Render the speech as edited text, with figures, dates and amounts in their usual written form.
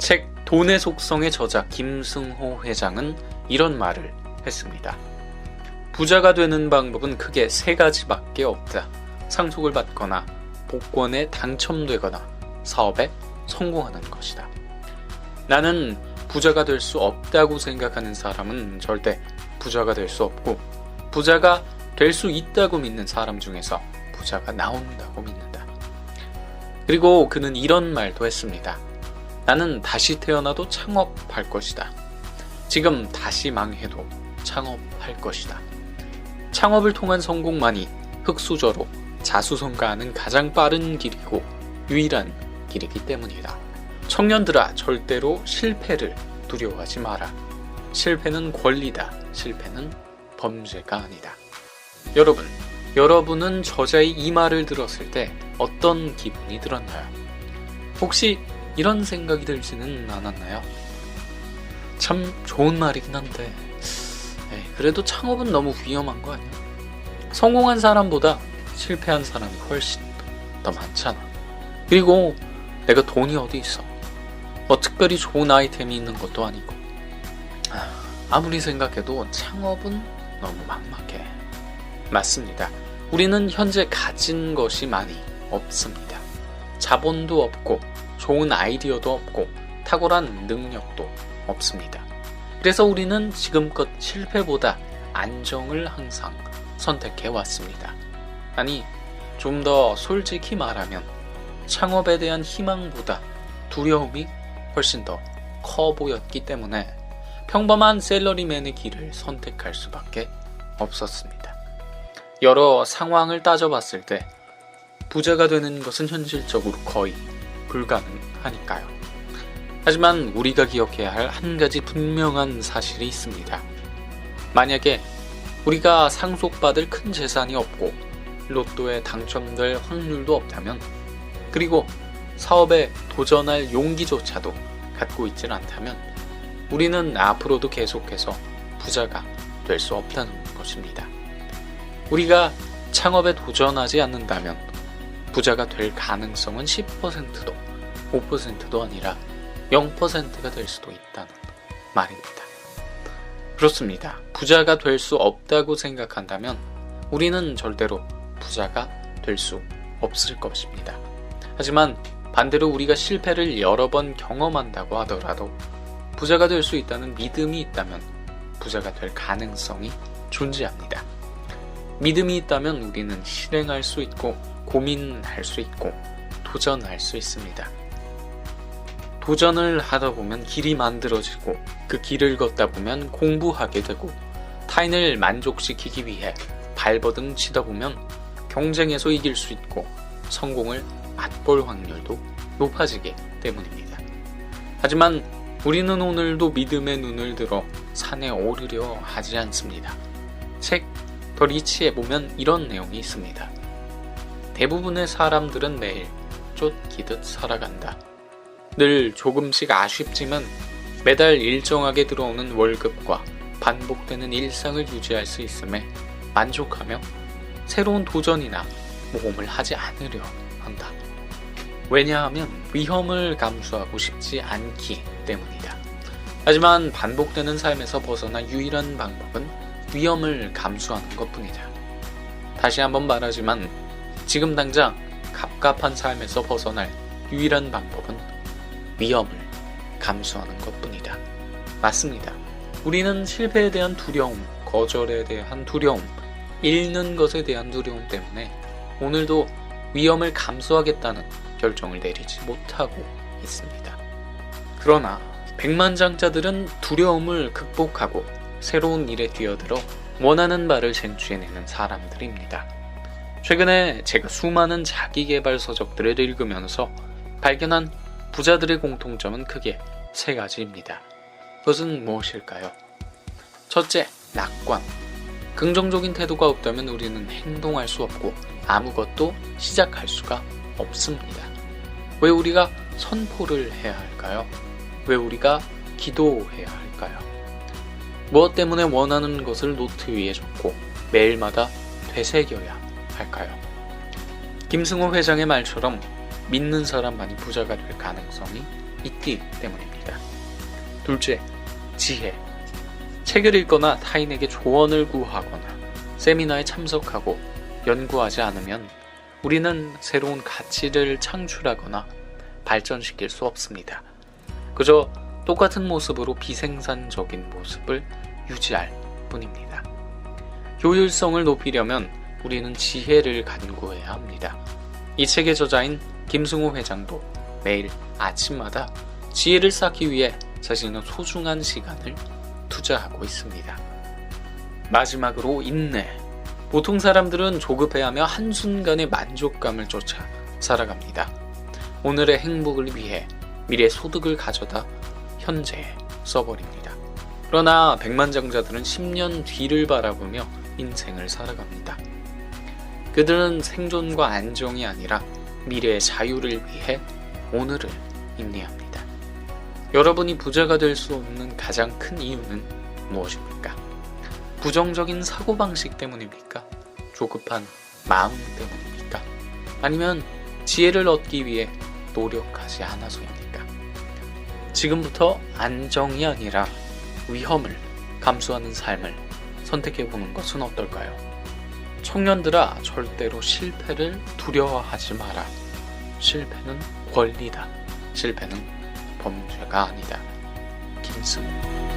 책 돈의 속성의 저자 김승호 회장은 이런 말을 했습니다. 부자가 되는 방법은 크게 세 가지밖에 없다. 상속을 받거나 복권에 당첨되거나 사업에 성공하는 것이다. 나는 부자가 될 수 없다고 생각하는 사람은 절대 부자가 될 수 없고, 부자가 될 수 있다고 믿는 사람 중에서 부자가 나온다고 믿는다. 그리고 그는 이런 말도 했습니다. 나는 다시 태어나도 창업할 것이다. 지금 다시 망해도 창업할 것이다. 창업을 통한 성공만이 흙수저로 자수성가하는 가장 빠른 길이고 유일한 길이기 때문이다. 청년들아, 절대로 실패를 두려워하지 마라. 실패는 권리다. 실패는 범죄가 아니다. 여러분은 저자의 이 말을 들었을 때 어떤 기분이 들었나요? 혹시 이런 생각이 들지는 않았나요? 참 좋은 말이긴 한데 그래도 창업은 너무 위험한 거 아니야? 성공한 사람보다 실패한 사람이 훨씬 더 많잖아. 그리고 내가 돈이 어디 있어? 특별히 좋은 아이템이 있는 것도 아니고. 아무리 생각해도 창업은 너무 막막해. 맞습니다. 우리는 현재 가진 것이 많이 없습니다. 자본도 없고 좋은 아이디어도 없고 탁월한 능력도 없습니다. 그래서 우리는 지금껏 실패보다 안정을 항상 선택해 왔습니다. 아니, 좀 더 솔직히 말하면 창업에 대한 희망보다 두려움이 훨씬 더 커 보였기 때문에 평범한 샐러리맨의 길을 선택할 수밖에 없었습니다. 여러 상황을 따져봤을 때 부자가 되는 것은 현실적으로 거의 불가능하니까요. 하지만 우리가 기억해야 할 한 가지 분명한 사실이 있습니다. 만약에 우리가 상속받을 큰 재산이 없고 로또에 당첨될 확률도 없다면, 그리고 사업에 도전할 용기조차도 갖고 있질 않다면 우리는 앞으로도 계속해서 부자가 될 수 없다는 것입니다. 우리가 창업에 도전하지 않는다면 부자가 될 가능성은 10%도 5%도 아니라 0%가 될 수도 있다는 말입니다. 그렇습니다. 부자가 될 수 없다고 생각한다면 우리는 절대로 부자가 될 수 없을 것입니다. 하지만 반대로 우리가 실패를 여러 번 경험한다고 하더라도 부자가 될 수 있다는 믿음이 있다면 부자가 될 가능성이 존재합니다. 믿음이 있다면 우리는 실행할 수 있고 고민할 수 있고 도전할 수 있습니다. 도전을 하다 보면 길이 만들어지고 그 길을 걷다 보면 공부하게 되고 타인을 만족시키기 위해 발버둥 치다 보면 경쟁에서 이길 수 있고 성공을 맛볼 확률도 높아지기 때문입니다. 하지만 우리는 오늘도 믿음의 눈을 들어 산에 오르려 하지 않습니다. 책 더 리치에 보면 이런 내용이 있습니다. 대부분의 사람들은 매일 쫓기듯 살아간다. 늘 조금씩 아쉽지만 매달 일정하게 들어오는 월급과 반복되는 일상을 유지할 수 있음에 만족하며 새로운 도전이나 모험을 하지 않으려 한다. 왜냐하면 위험을 감수하고 싶지 않기 때문이다. 하지만 반복되는 삶에서 벗어나 유일한 방법은 위험을 감수하는 것뿐이다. 다시 한번 말하지만 지금 당장 갑갑한 삶에서 벗어날 유일한 방법은 위험을 감수하는 것뿐이다. 맞습니다. 우리는 실패에 대한 두려움, 거절에 대한 두려움, 잃는 것에 대한 두려움 때문에 오늘도 위험을 감수하겠다는 결정을 내리지 못하고 있습니다. 그러나 백만장자들은 두려움을 극복하고 새로운 일에 뛰어들어 원하는 바를 쟁취해내는 사람들입니다. 최근에 제가 수많은 자기계발 서적들을 읽으면서 발견한 부자들의 공통점은 크게 세 가지입니다. 그것은 무엇일까요? 첫째, 낙관. 긍정적인 태도가 없다면 우리는 행동할 수 없고 아무것도 시작할 수가 없습니다. 왜 우리가 선포를 해야 할까요? 왜 우리가 기도해야 할까요? 무엇 때문에 원하는 것을 노트 위에 적고 매일마다 되새겨야 할까요? 김승호 회장의 말처럼 믿는 사람만이 부자가 될 가능성이 있기 때문입니다. 둘째, 지혜. 책을 읽거나 타인에게 조언을 구하거나 세미나에 참석하고 연구하지 않으면 우리는 새로운 가치를 창출하거나 발전시킬 수 없습니다. 그저 똑같은 모습으로 비생산적인 모습을 유지할 뿐입니다. 효율성을 높이려면 우리는 지혜를 간구해야 합니다. 이 책의 저자인 김승호 회장도 매일 아침마다 지혜를 쌓기 위해 자신의 소중한 시간을 투자하고 있습니다. 마지막으로 인내. 보통 사람들은 조급해하며 한순간의 만족감을 쫓아 살아갑니다. 오늘의 행복을 위해 미래 소득을 가져다 현재에 써버립니다. 그러나 백만장자들은 10년 뒤를 바라보며 인생을 살아갑니다. 그들은 생존과 안정이 아니라 미래의 자유를 위해 오늘을 인내합니다. 여러분이 부자가 될 수 없는 가장 큰 이유는 무엇입니까? 부정적인 사고방식 때문입니까? 조급한 마음 때문입니까? 아니면 지혜를 얻기 위해 노력하지 않아서입니까? 지금부터 안정이 아니라 위험을 감수하는 삶을 선택해보는 것은 어떨까요? 청년들아, 절대로 실패를 두려워하지 마라. 실패는 권리다. 실패는 범죄가 아니다. 김승호.